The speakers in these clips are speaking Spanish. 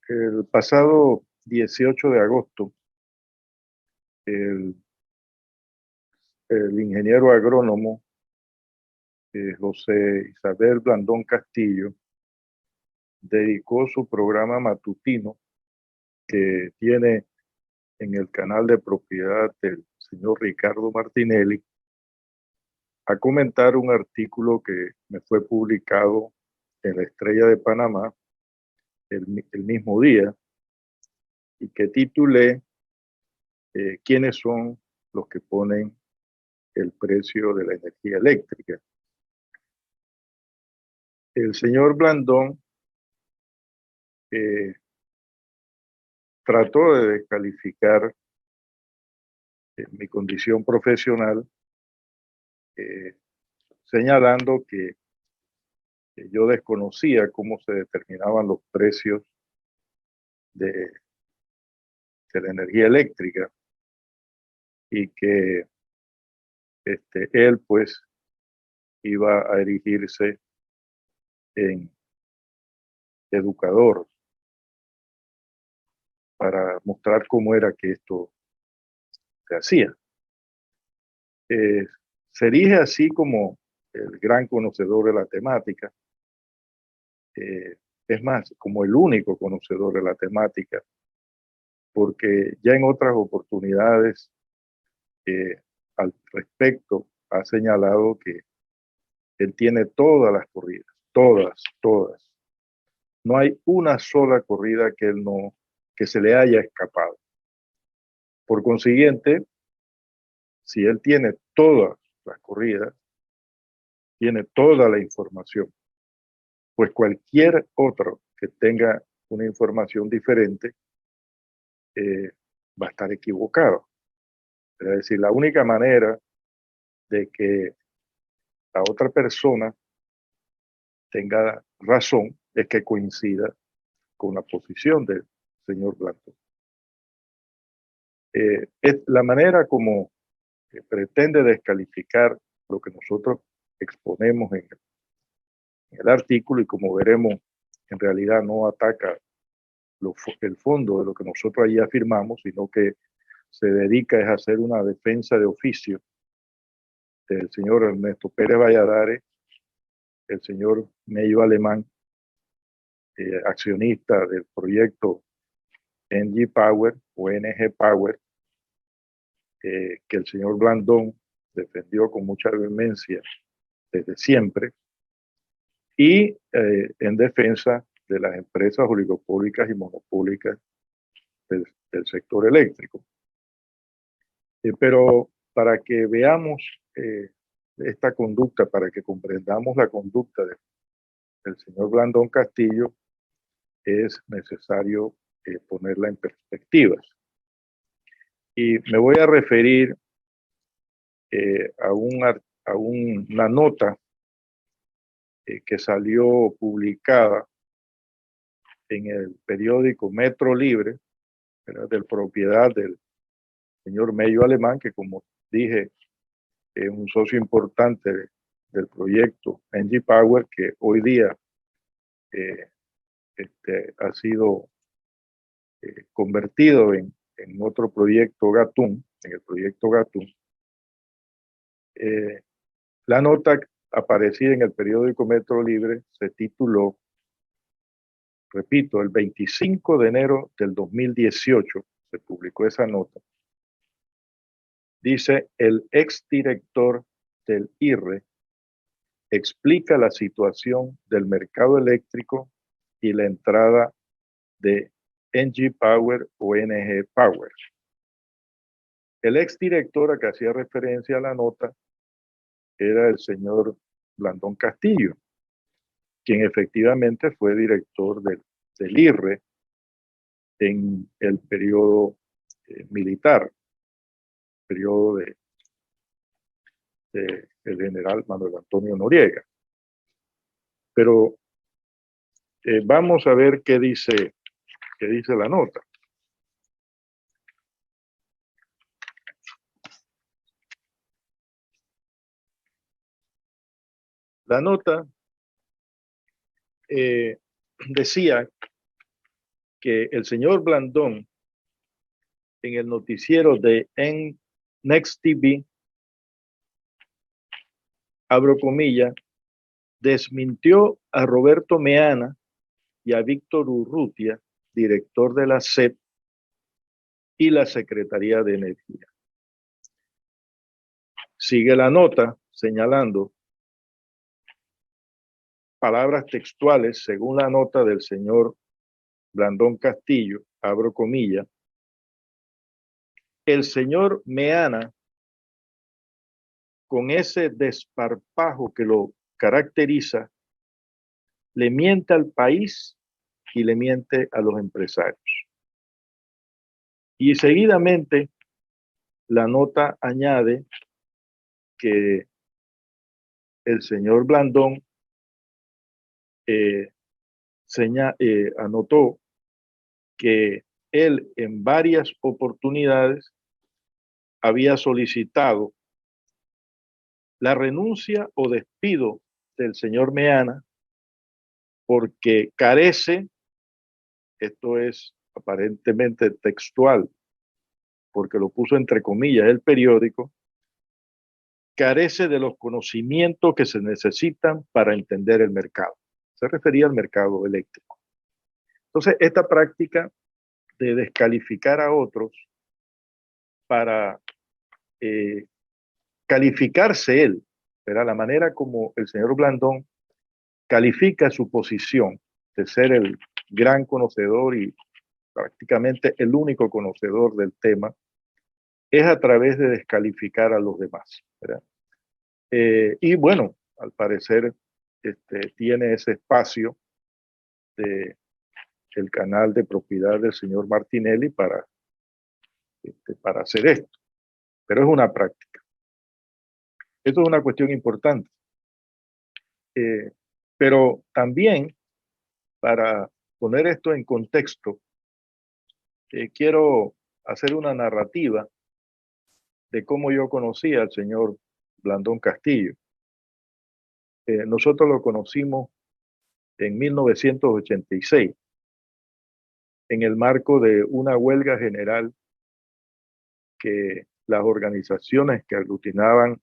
El pasado 18 de agosto, el, el ingeniero agrónomo José Isabel Blandón Castillo dedicó su programa matutino que tiene en el canal de propiedad del señor Ricardo Martinelli a comentar un artículo que me fue publicado en La Estrella de Panamá el mismo día y que titulé ¿Quiénes son los que ponen el precio de la energía eléctrica? El señor Blandón eh, trató de descalificar mi condición profesional, eh, señalando que yo desconocía cómo se determinaban los precios de, de la energía eléctrica y que él pues iba a erigirse en educador para mostrar cómo era que esto se hacía. Eh, Se erige así como el gran conocedor de la temática, es más, como el único conocedor de la temática, porque ya en otras oportunidades al respecto ha señalado que él tiene todas las corridas, todas. No hay una sola corrida que él no, que se le haya escapado. Por consiguiente, si él tiene todas las corridas, tiene toda la información, pues cualquier otro que tenga una información diferente va a estar equivocado. Es decir, la única manera de que la otra persona tenga razón es que coincida con la posición del señor Blanco. Es la manera como pretende descalificar lo que nosotros exponemos en el artículo y como veremos, en realidad no ataca el fondo de lo que nosotros allí afirmamos, sino que se dedica a hacer una defensa de oficio del señor Ernesto Pérez Valladares, el señor Mello Alemán, accionista del proyecto NG Power o NG Power, que el señor Blandón defendió con mucha vehemencia desde siempre, y en defensa de las empresas oligopólicas y monopólicas del sector eléctrico. Pero para que veamos esta conducta, para que comprendamos la conducta del señor Blandón Castillo, es necesario ponerla en perspectivas. Y me voy a referir a una nota que salió publicada en el periódico Metro Libre, de propiedad del señor Mello Alemán, que como dije, es un socio importante del proyecto NG Power, que hoy día ha sido convertido en otro proyecto Gatún, en el proyecto Gatún. La nota aparecida en el periódico Metro Libre se tituló, repito, el 25 de enero del 2018 se publicó esa nota. Dice, el exdirector del IRRE explica la situación del mercado eléctrico y la entrada de NG Power o NG Power. El exdirector a que hacía referencia a la nota era el señor Blandón Castillo, quien efectivamente fue director del IRRE en el periodo militar, periodo de el general Manuel Antonio Noriega. Pero vamos a ver qué dice la nota. La nota decía que el señor Blandón en el noticiero de Next TV, abro comillas, desmintió a Roberto Meana y a Víctor Urrutia, director de la SED y la Secretaría de Energía. Sigue la nota señalando palabras textuales según la nota del señor Blandón Castillo, abro comillas, el señor Meana, con ese desparpajo que lo caracteriza, le miente al país y le miente a los empresarios. Y seguidamente la nota añade que el señor Blandón anotó que él en varias oportunidades había solicitado la renuncia o despido del señor Meana porque carece, esto es aparentemente textual, porque lo puso entre comillas el periódico, carece de los conocimientos que se necesitan para entender el mercado. Se refería al mercado eléctrico. Entonces, esta práctica de descalificar a otros para calificarse él, ¿verdad? La manera como el señor Blandón califica su posición de ser el gran conocedor y prácticamente el único conocedor del tema, es a través de descalificar a los demás, ¿verdad? Y bueno, al parecer tiene ese espacio de el canal de propiedad del señor Martinelli para hacer esto, pero es una práctica. Esto es una cuestión importante. Pero también, para poner esto en contexto, quiero hacer una narrativa de cómo yo conocí al señor Blandón Castillo. Nosotros lo conocimos en 1986, en el marco de una huelga general que las organizaciones que aglutinaban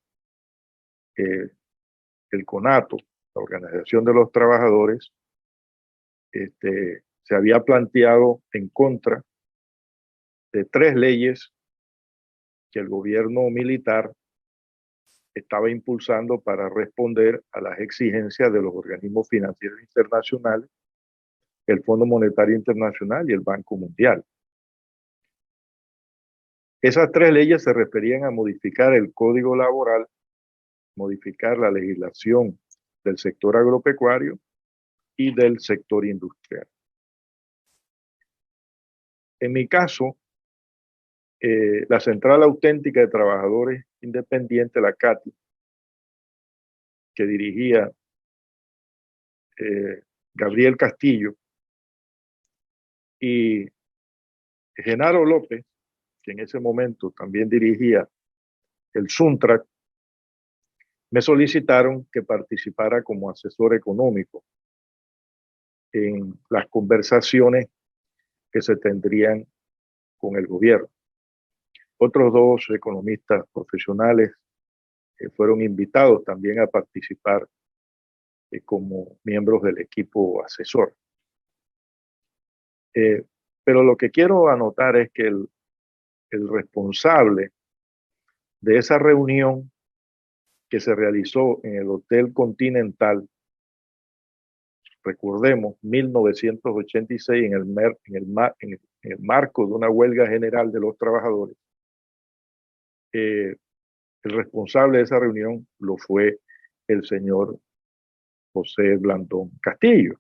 el CONATO, la Organización de los Trabajadores, se había planteado en contra de 3 leyes que el gobierno militar estaba impulsando para responder a las exigencias de los organismos financieros internacionales, el Fondo Monetario Internacional y el Banco Mundial. Esas 3 leyes se referían a modificar el Código Laboral, modificar la legislación del sector agropecuario y del sector industrial. En mi caso, la Central Auténtica de Trabajadores Independientes, la CATI, que dirigía Gabriel Castillo, y Genaro López, que en ese momento también dirigía el SUNTRAC, me solicitaron que participara como asesor económico en las conversaciones que se tendrían con el gobierno. Otros 2 economistas profesionales fueron invitados también a participar como miembros del equipo asesor. Pero lo que quiero anotar es que el responsable de esa reunión que se realizó en el Hotel Continental, recordemos, 1986, en el marco de una huelga general de los trabajadores, el responsable de esa reunión lo fue el señor José Blandón Castillo,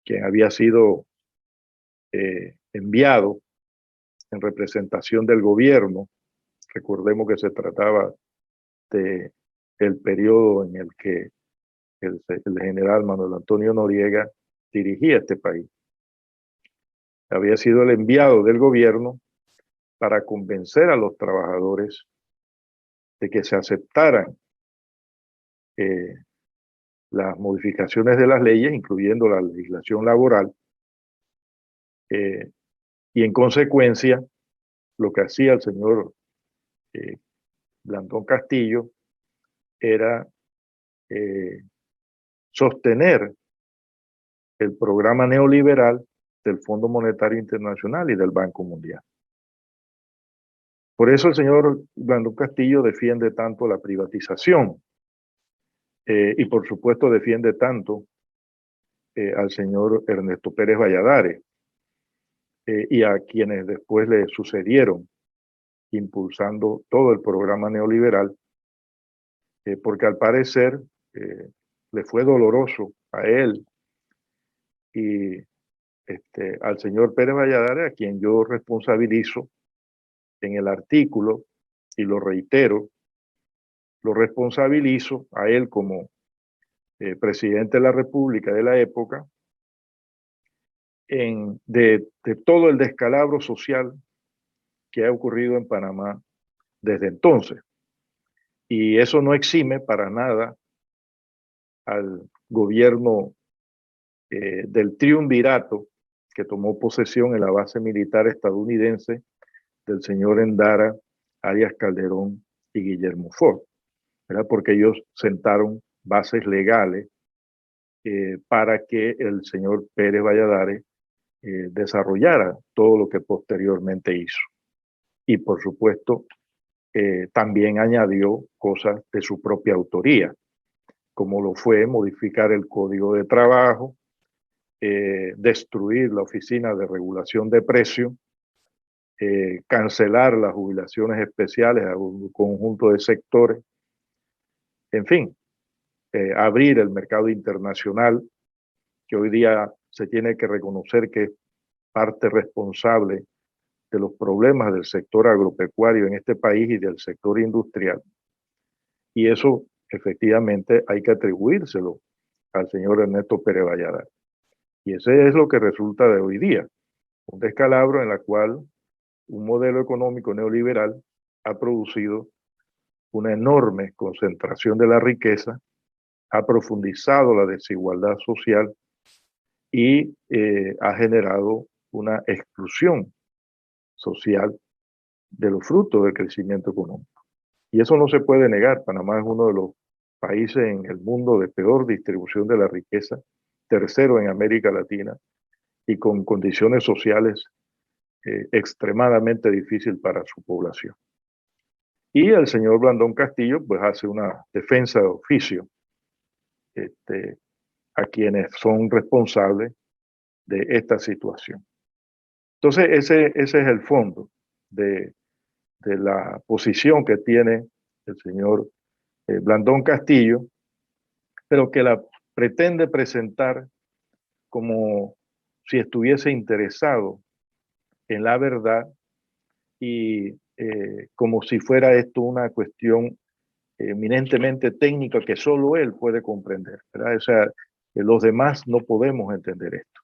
quien había sido enviado en representación del gobierno. Recordemos que se trataba de el periodo en el que el general Manuel Antonio Noriega dirigía este país. Había sido el enviado del gobierno para convencer a los trabajadores de que se aceptaran las modificaciones de las leyes, incluyendo la legislación laboral, Y en consecuencia, lo que hacía el señor Blandón Castillo era sostener el programa neoliberal del Fondo Monetario Internacional y del Banco Mundial. Por eso el señor Blandón Castillo defiende tanto la privatización y por supuesto defiende tanto al señor Ernesto Pérez Valladares y a quienes después le sucedieron impulsando todo el programa neoliberal, porque al parecer le fue doloroso a él y al señor Pérez Valladares, a quien yo responsabilizo en el artículo, y lo reitero, lo responsabilizo a él como presidente de la República de la época, de todo el descalabro social que ha ocurrido en Panamá desde entonces. Y eso no exime para nada al gobierno del triunvirato que tomó posesión en la base militar estadounidense del señor Endara, Arias Calderón y Guillermo Ford, ¿verdad? Porque ellos sentaron bases legales para que el señor Pérez Valladares desarrollara todo lo que posteriormente hizo. Y por supuesto, también añadió cosas de su propia autoría, como lo fue modificar el Código de Trabajo, destruir la Oficina de Regulación de Precios, cancelar las jubilaciones especiales a un conjunto de sectores, en fin, abrir el mercado internacional, que hoy día se tiene que reconocer que es parte responsable de los problemas del sector agropecuario en este país y del sector industrial. Y eso efectivamente hay que atribuírselo al señor Ernesto Pérez Valladares. Y ese es lo que resulta de hoy día, un descalabro en la cual un modelo económico neoliberal ha producido una enorme concentración de la riqueza, ha profundizado la desigualdad social y ha generado una exclusión social de los frutos del crecimiento económico. Y eso no se puede negar. Panamá es uno de los países en el mundo de peor distribución de la riqueza, tercero en América Latina y con condiciones sociales extremadamente difíciles para su población. Y el señor Blandón Castillo pues hace una defensa de oficio a quienes son responsables de esta situación. Entonces ese es el fondo de la posición que tiene el señor Blandón Castillo, pero que la pretende presentar como si estuviese interesado en la verdad y como si fuera esto una cuestión eminentemente técnica que solo él puede comprender, ¿verdad? O sea, los demás no podemos entender esto.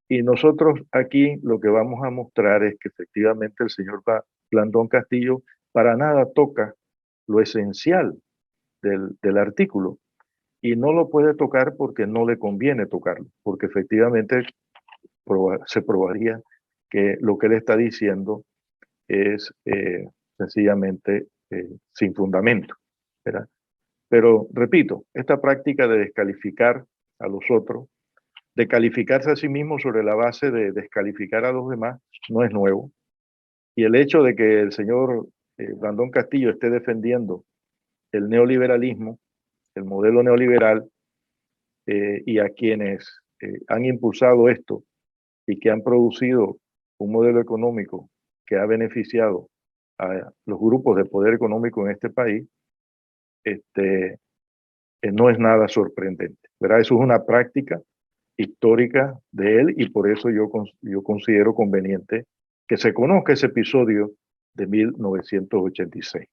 Y nosotros aquí lo que vamos a mostrar es que efectivamente el señor Blandón Castillo para nada toca lo esencial del artículo y no lo puede tocar porque no le conviene tocarlo, porque efectivamente se probaría que lo que él está diciendo es sencillamente sin fundamento, ¿verdad? Pero repito, esta práctica de descalificar a los otros, de calificarse a sí mismo sobre la base de descalificar a los demás, no es nuevo. Y el hecho de que el señor Blandón Castillo esté defendiendo el neoliberalismo, el modelo neoliberal, y a quienes han impulsado esto y que han producido un modelo económico que ha beneficiado a los grupos de poder económico en este país, no es nada sorprendente, ¿verdad? Eso es una práctica histórica de él y por eso yo considero conveniente que se conozca ese episodio de 1986.